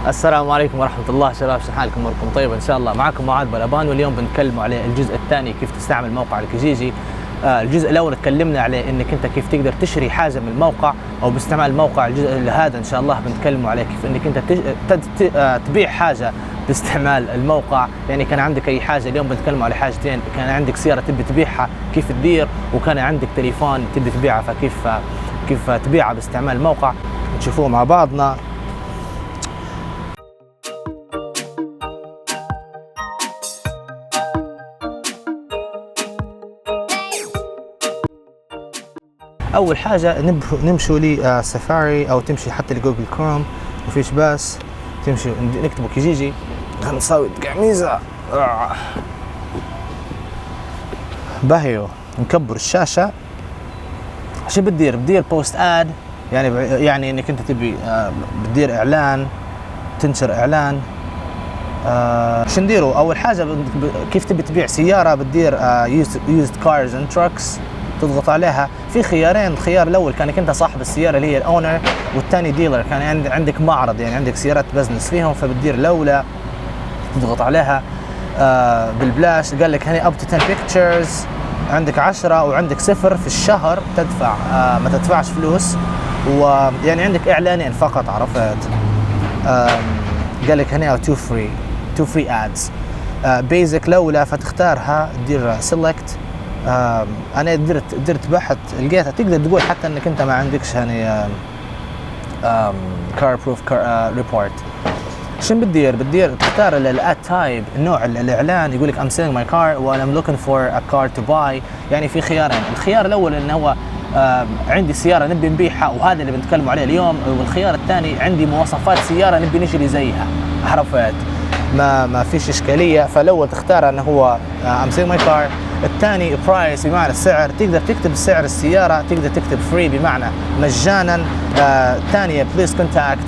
السلام عليكم ورحمة الله شباب، شو حالكم؟ أموركم طيبة إن شاء الله. معكم معاذ بلبان، واليوم بنتكلم على الجزء الثاني كيف تستعمل موقع الكيجيجي. الجزء الأول تكلمنا عليه إنك أنت كيف تقدر تشتري حاجة من الموقع أو باستعمال الموقع. الجزء هذا إن شاء الله بنتكلم عليه كيف إنك أنت تبيع حاجة باستعمال الموقع. يعني كان عندك أي حاجة، اليوم بنتكلم على حاجتين. كان عندك سيارة تبي تبيعها كيف تدير، وكان عندك تليفون تبي تبيعها فكيف تبيعها باستعمال الموقع. نشوفوه مع بعضنا. اول حاجه نمشوا لي سفاري او تمشي حتى لجوجل كروم، وفيش باس تمشي نكتبوا كيجيجي. نسوي قميزه باهيو، نكبر الشاشه. شو بتدير بوست اد، يعني انك انت تبي بتدير اعلان، تنشر اعلان. شو نديروا؟ اول حاجه كيف تبي تبيع سياره، بتدير used cars and trucks، تضغط عليها. في خيارين. الخيار الاول كانك انت صاحب السياره اللي هي الاونر، والثاني ديلر، كان عندك معرض، يعني عندك سيارات بزنس فيهم، فبتدير الاولى تضغط عليها بالبلاش. قال لك هنا up to 10 pictures، عندك 10 وعندك 0 في الشهر تدفع، ما تدفعش فلوس، ويعني عندك اعلانين فقط، عرفت؟ قال لك هنا two free ads. basic الاولى فتختارها، تدير select. انا درت بحث لقيتها، تقدر تقول حتى انك انت ما عندكش يعني car proof report. شنو بتدير تختار الاد تايب، النوع الاعلان. يقول لك I'm selling my car و I'm looking for a car to buy. يعني في خيارين. الخيار الاول انه هو عندي سياره نبي نبيعها، وهذا اللي بنتكلم عليه اليوم. والخيار الثاني عندي مواصفات سياره نبي نشتري زيها، عرفت؟ ما فيش اشكاليه. فالاول تختار انه هو I'm selling my car. الثاني برايس بمعنى السعر، تقدر تكتب سعر السيارة، تقدر تكتب فري بمعنى مجانا. الثانية بليز كونتاكت.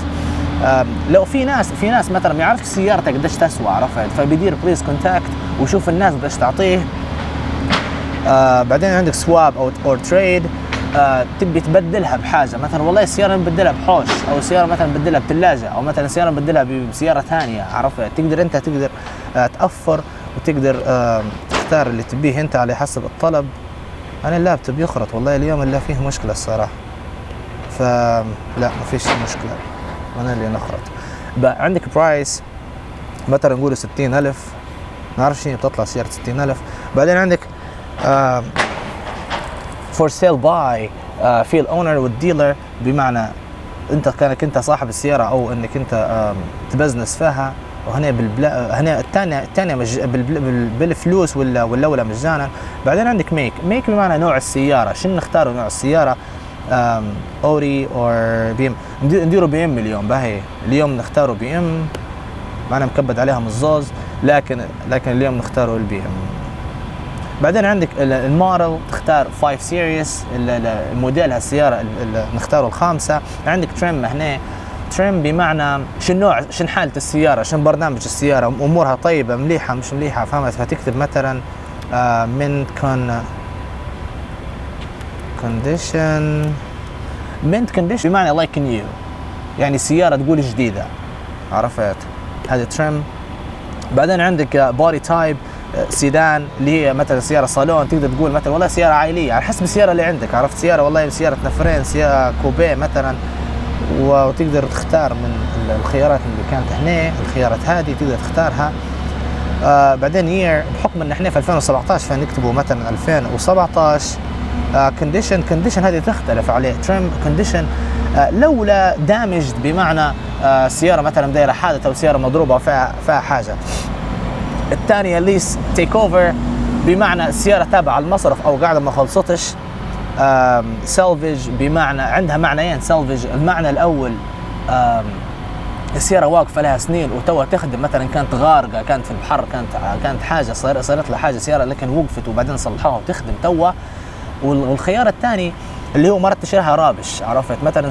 لو في ناس مثلا ما يعرفش سيارتك قديش تسوى، عرفت؟ فبيدير بليز كونتاكت ويشوف الناس قديش تعطيه. بعدين عندك سواب او تريد. تبي تبدلها بحاجة، مثلا والله السيارة نبدلها بحوش، او سيارة مثلا نبدلها بثلاجة، او مثلا سيارة نبدلها بسيارة ثانية، عرفت؟ تقدر تأفر، وتقدر تختار اللي تبيه انت على حسب الطلب. انا اللابتوب يخرط والله اليوم، اللي فيه مشكلة الصراحة، فلا ما فيش مشكلة، انا اللي نخرط. عندك برايس مثلا نقول 60,000، نعرف شنو بتطلع سيارة 60,000. بعدين عندك for sale by في الاونر والديلر، بمعنى انت كانك انت صاحب السيارة او انك انت تبزنس فيها. وهنا هنا الثانية بالفلوس ولا مجانا. بعدين عندك ميك بمعنى نوع السيارة. شنو نختاره نوع السيارة؟ اوري او بي ام. نديروا بي ام اليوم. باهي اليوم نختاروا بي ام، معنا مكبد عليها مزوز، لكن اليوم نختاروا البي ام. بعدين عندك الموديل، تختار 5 سيريس، الموديل هالسيارة نختاره الخامسة. عندك تريم. هنا تريم بمعنى شن نوع، شن حالة السيارة، شن برنامج السيارة، أمورها طيبة مليحة مش مليحة، فهمت؟ فتكتب مثلا من كونديشن بمعنى like new، يعني السيارة تقول جديدة، عرفت؟ هذا تريم. بعدين عندك بودي تايب، سيدان اللي هي مثلا سيارة صالون. تقدر تقول مثلا والله سيارة عائلية على حسب السيارة اللي عندك، عرفت؟ سيارة والله سيارة نفرين، سيارة كوبيه مثلا، وتقدر تختار من الخيارات اللي كانت هنا. الخيارات هذه تقدر تختارها. بعدين يير، بحكم ان احنا في 2017 فنكتبه مثلا 2017. كونديشن هذه تختلف عليه. تريم كونديشن لولا دامجد بمعنى سيارة مثلا دايرة حادث او سيارة مضروبة فيها حاجة. الثانية ليس تيك اوفر، بمعنى السيارة تابعة المصرف او قاعدة ما خلصتش. سلفج بمعنى عندها معنيين. سلفج المعنى الاول السيارة واقفة لها سنين وتوها تخدم، مثلا كانت غارقة، كانت في البحر، كانت حاجة صارت لها حاجة سيارة لكن وقفت وبعدين صلحوها وتخدم توها. والخيار الثاني اللي هو مرات تشتريها رابش، عرفت؟ مثلا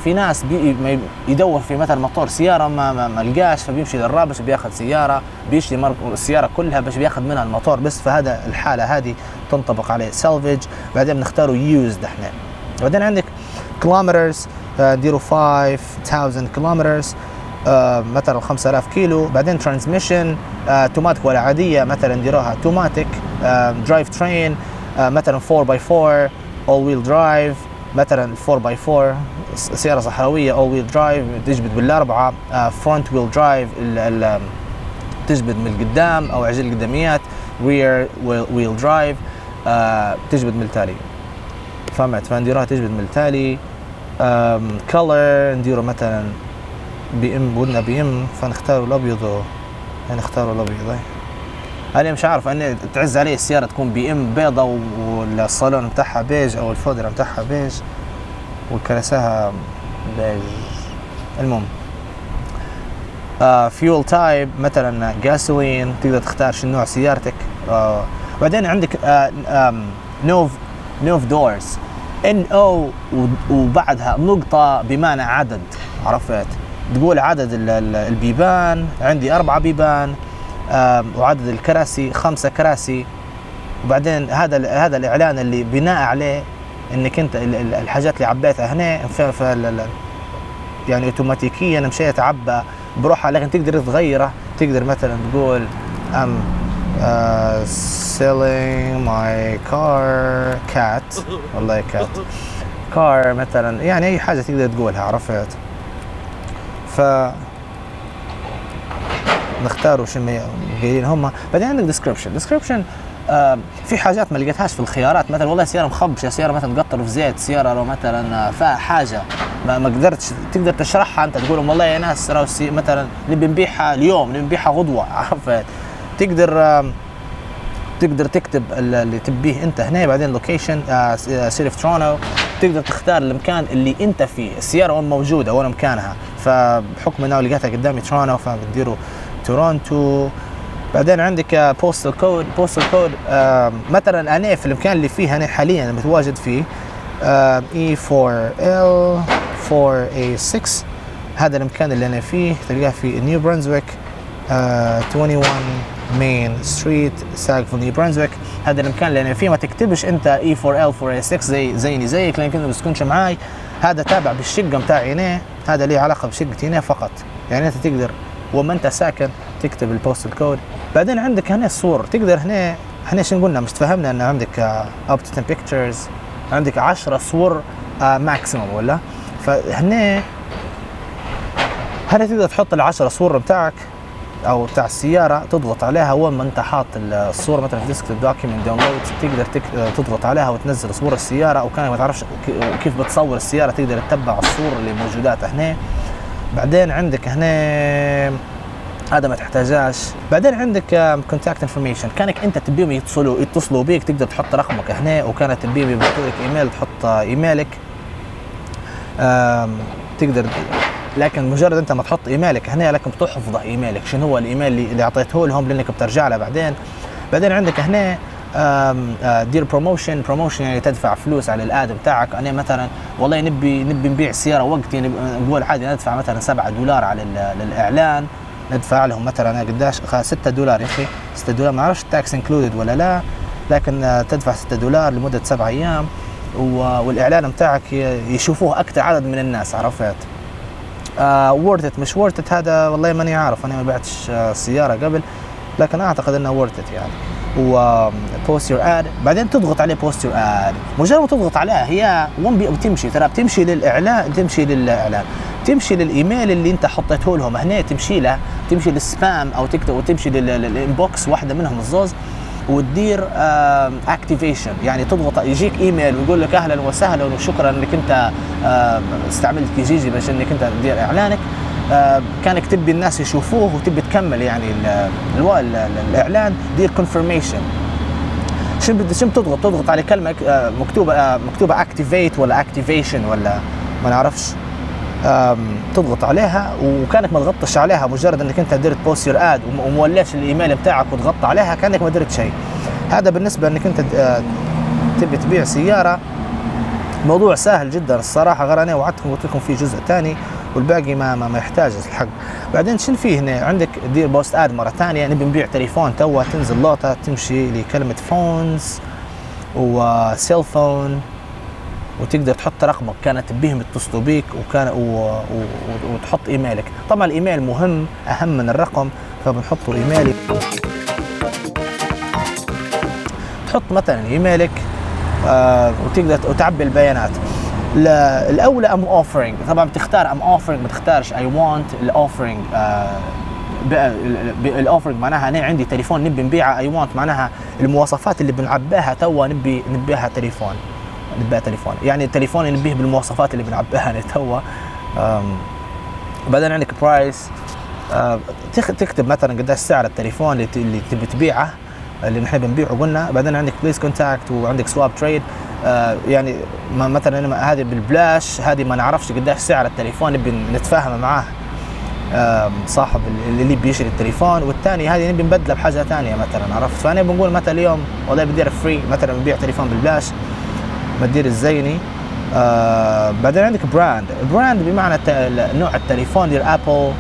في ناس يدور في مثلا موتور سيارة ما لقاش، فبيمشي للرابش بياخذ سيارة، بيشتري السيارة كلها باش بياخذ منها الموتور بس. فهذا الحالة هذه تنطبق عليه سالفج. بعدين بنختاروا يوزد احنا. بعدين عندك كيلومترز، ديروا 5000 كيلومترز. مثلا 5000 كيلو. بعدين ترانسميشن توماتيك ولا عاديه، مثلا نديروها توماتيك. درايف ترين مثلا 4x4 all wheel drive، مثلا 4x4 سياره صحراويه all wheel drive تجبد بالاربعه. فرونت ويل درايف تجبد من القدام او عجل القداميات. rear wheel drive تجبد من التالي. فهمت؟ فنديروها تجبد من التالي. color نديره مثلا بي ام، قلنا بي ام فنختار الابيض، نختار الابيض. انا مش عارف، انا تعز علي السياره تكون بي ام بيضة والصالون بتاعها بيج او الفودرة بتاعها بيج والكراسيها بيج. المهم فيول تايب مثلا جاسولين، تقدر تختار شنو نوع سيارتك. بعدين عندك نوف دورز ان او وبعدها نقطة بمعنى عدد، عرفت؟ تقول عدد البيبان، عندي 4 بيبان، وعدد الكراسي 5 كراسي. وبعدين هذا الاعلان اللي بناء عليه انك انت الحاجات اللي عبيتها هنا يعني اوتوماتيكيا مشيت عبى بروحها، لكن تقدر تغيره. تقدر مثلا تقول selling my car cat، والله cat car مثلا، يعني اي حاجه تقدر تقولها، عرفت؟ ف نختاروا شو قايلين هم. بعدين عندك description في حاجات ما لقيتهاش في الخيارات، مثلا والله سياره مخبشه، سياره مثلا تقطر في زيت، سياره لو مثلا فيها حاجه ما قدرتش تقدر تشرحها انت، تقول لهم والله يا ناس مثلا نبي نبيعها اليوم، نبي نبيعها غدوه، عرفت؟ تقدر تكتب اللي تبيه انت هنا. بعدين لوكيشن سيتي اوف تورونتو، تقدر تختار المكان اللي انت فيه، السياره وين موجوده وين مكانها. فبحكم انه لقيتها قدامي تورونتو فبديروا تورونتو. بعدين عندك بوستال كود مثلا انا في المكان اللي فيه انا حاليا متواجد فيه E4L 4A6، هذا المكان اللي انا فيه، تلقاه في نيو برنزويك 21 مين ستريت ساكفيل نيو برنزويك. هذا المكان اللي انا فيه. ما تكتبش انت E4L 4A6 زيني زيك، لانك انت ما بتكونش معاي. هذا تابع بالشقه متاعي هنا، هذا ليه علاقه بشقتي هنا فقط، يعني انت تقدر وما انت ساكن تكتب البوستال كود. بعدين عندك هنا الصور، تقدر هنا شنو قلنا، مش تفهمنا ان عندك up to 10 pictures، عندك 10 صور ماكسيموم ولا. فهنا تقدر تحط ال10 صور بتاعك او بتاع السياره، تضغط عليها اول ما انت حاط الصوره مثلا في ديسكتوب دوكيمنت داونلود، تقدر تضغط عليها وتنزل صور السياره، او كان ما تعرفش كيف بتصور السياره تقدر تتبع الصور اللي موجودات هنا. بعدين عندك هنا هذا ما تحتاجاش. بعدين عندك كونتاكت انفورميشن، كانك انت تبيهم يتصلوا بيك تقدر تحط رقمك هنا، وكانت تبيهم يبعثوا لك ايميل تحط ايميلك، تقدر. لكن مجرد انت ما تحط ايميلك هنا، لكن بتحفظه ايميلك شنو هو الايميل اللي اعطيته لهم، لانك بترجع له بعدين. بعدين عندك هنا دير بروموشن يعني تدفع فلوس على الاد بتاعك. انا مثلا والله نبي نبيع سياره وقتي، نقول عادي ندفع مثلا $7 على الاعلان، ندفع لهم مثلا قداش $6 يا اخي، $6 ما اعرفش التاكس انكلودد ولا لا، لكن تدفع $6 لمده 7 ايام، والاعلان بتاعك يشوفوه اكثر عدد من الناس، عرفت؟ وورثت مش وورثت هذا والله ماني عارف، انا ما بعتش سياره قبل، لكن اعتقد انه وورثت يعني. وبوست يور اد، بعدين تضغط عليه بوست يور اد. مجرد ما تضغط عليها هي بتمشي، ترى بتمشي للاعلان، تمشي للايميل اللي انت حطيته لهم هنا، تمشي للسبام او تمشي للانبوكس، واحده منهم الزوز، وتدير اكتيفيشن، يعني تضغط يجيك ايميل ويقول لك اهلا وسهلا وشكرا انك انت استعملت كيجيجي باش انك انت تدير اعلانك. كانك تبي الناس يشوفوه وتبي تكمل يعني الاعلان، دير كونفirmation. شو تضغط على كلمه مكتوبه اكتيفيت ولا اكتيفيشن ولا ما نعرفش، تضغط عليها، وكانك ما ضغطتش عليها، مجرد انك انت درت بوست يور اد وموليش الايميل بتاعك وضغطت عليها كانك ما درت شيء. هذا بالنسبه انك انت تبي تبيع سياره، موضوع سهل جدا الصراحه، غير انا وعدتكم قلت لكم في جزء ثاني والباقي ما يحتاج الحق. بعدين شنو فيه هنا، عندك دير بوست اد مره ثانيه، نبي نبيع تليفون توا، تنزل لوطه تمشي لكلمه فونز وسيل فون، وتقدر تحط رقمك كانت بهم يتصلوا بيك وتحط ايميلك. طبعا الايميل مهم، اهم من الرقم، فبنحطوا ايميلك. تحط مثلا ايميلك وتقدر تعبي البيانات. الاولى ام اوفرنج، طبعا بتختار ام اوفرنج، ما تختارش اي وانت. الاوفرنج الاوفرنج معناها انا عندي تليفون نبي نبيعه، اي وانت معناها المواصفات اللي بنعباها توا نبيها تليفون، نبيها تليفون، يعني التليفون نبيه بالمواصفات اللي بنعباها توا. بعدين عندك برايس، تكتب مثلا قديش سعر التليفون اللي تبي تبيعه، اللي نحن بنبيعه قلنا. بعدين عندك بليز كونتاكت، وعندك سواب تريد. يعني مثلا هذه بالبلاش، هذه ما نعرفش قديش سعر التليفون، نبي نتفاهم معاه صاحب اللي بيشتري التليفون، والثاني هذه نبي نبدله بحاجه ثانيه مثلا، عرفت؟ فانا بنقول مثلا اليوم والله بدير فري، مثلا ببيع تليفون بالبلاش، بدير الزيني. بعدين عندك براند بمعنى نوع التليفون، دير ابل،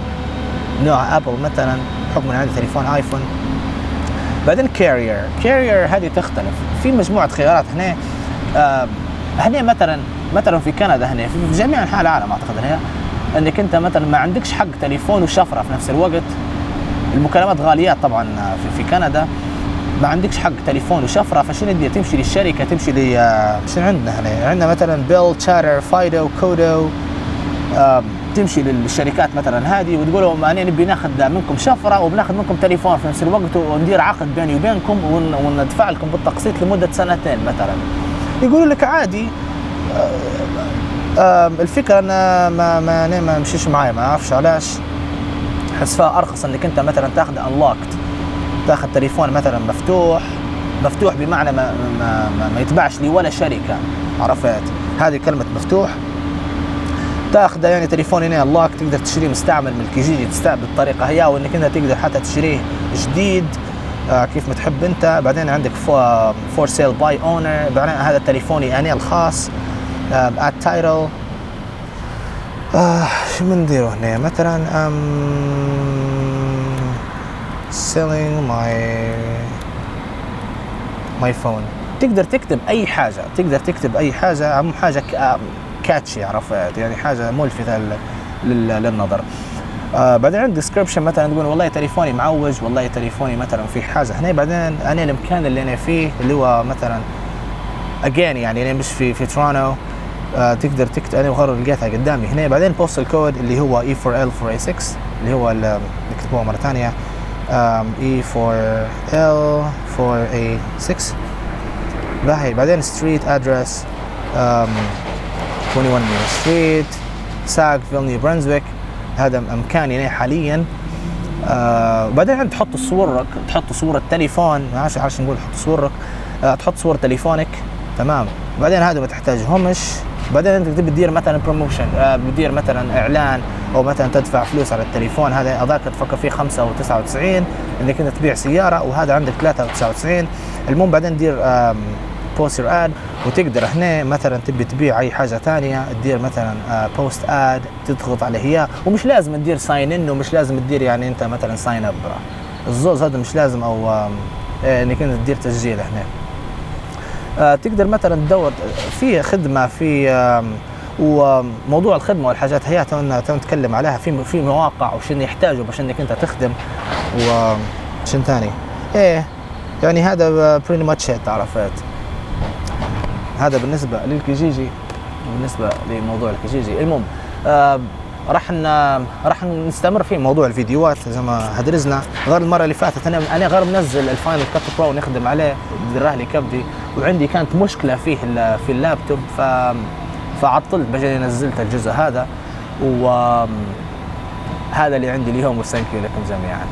نوع ابل مثلا، بحكم ان عندي تليفون ايفون. بعدين كارير هذه تختلف في مجموعه خيارات هنا. هنا مثلا في كندا، هنا في جميع انحاء العالم اعتقد هنا، انك انت مثلا ما عندكش حق تليفون وشفره في نفس الوقت. المكالمات غاليات طبعا في كندا، ما عندكش حق تليفون وشفره، فشنو بدي تمشي للشركه، تمشي شنو عندنا هنا؟ عندنا مثلا بيل، تشاتر، فايدو، كودو. تمشي للشركات مثلا هذه وتقول لهم انا نبي ناخذ منكم شفره وبناخذ منكم تليفون في نفس الوقت، وندير عقد بيني وبينكم وندفع لكم بالتقسيط لمده سنتين مثلا. يقولوا لك عادي. الفكره انا ما مشيش معايا، ما اعرفش علاش. احس فيها ارخص انك انت مثلا تاخذ انلوكت، تاخذ تليفون مثلا مفتوح بمعنى ما يتباعش لي ولا شركه، عرفت؟ هذه كلمه مفتوح. تاخذ يعني تليفون هنا انلوك، تقدر تشتريه مستعمل من الكيجي تستعمل بالطريقه هي، وانك انت تقدر حتى تشتريه جديد كيف ما تحب انت. بعدين عندك فور سيل باي اونر، بعدين هذا تليفوني انا الخاص. ات تايتل، شو بنديروا هنا مثلا؟ selling my phone. تقدر تكتب اي حاجه، اهم حاجه كاتشي، عرفت؟ يعني حاجه ملفتة للنظر. بعدين عندك ديسكربشن، مثلا تقول والله تليفوني معوج، والله تليفوني مثلا في حاجه هنا. بعدين انا المكان اللي انا فيه اللي هو مثلا اجين، يعني انا مش في تورونتو. تقدر تكتب، انا وغير لقيتها قدامي هنا. بعدين بوستال كود اللي هو E4L4A6 اللي هو اللي نكتبوه مره ثانيه، E4L4A6 باهي. بعدين ستريت ادرس 21 ميل ستريت، ساكفيل، نيو برنزويك. هذا مكاني هنا حاليا. بعدين عند تحط صورك، تحط صورة تليفون، عشان نقول تحط صورك، تحط صور تليفونك، تمام. بعدين هذا ما تحتاجهمش. بعدين انت بتدير مثلا بروموشن، بتدير مثلا اعلان، او مثلا تدفع فلوس على التليفون. هذا اذاك تفكر فيه 5.99 انك انت تبيع سياره، وهذا عندك 3.99. المهم بعدين تدير بوستر اد، وتقدر هنا مثلا تبي تبيع اي حاجه ثانيه تدير مثلا بوست اد، تضغط عليه هي، ومش لازم تدير ساين ان، ومش لازم تدير يعني انت مثلا ساين اب، الزوز هذا مش لازم، او انك انت تدير تسجيل هنا. تقدر مثلا تدور في خدمه في وموضوع الخدمه والحاجات هي نتكلم عليها في مواقع وشن يحتاجوا باش انك انت تخدم وشن ثاني. يعني هذا بريتي ماتش عرفت. هذا بالنسبه للكيجيجي، بالنسبه لموضوع الكيجيجي. المهم راح نستمر في موضوع الفيديوهات زي ما هدرزنا. غير المره اللي فاتت انا غير منزل الفاينل كات برو نخدم عليه، بدراه لي كبدي، وعندي كانت مشكله فيه في اللابتوب، فعطلت بجي نزلت الجزء هذا. وهذا اللي عندي اليوم، وثانك يو لكم جميعا.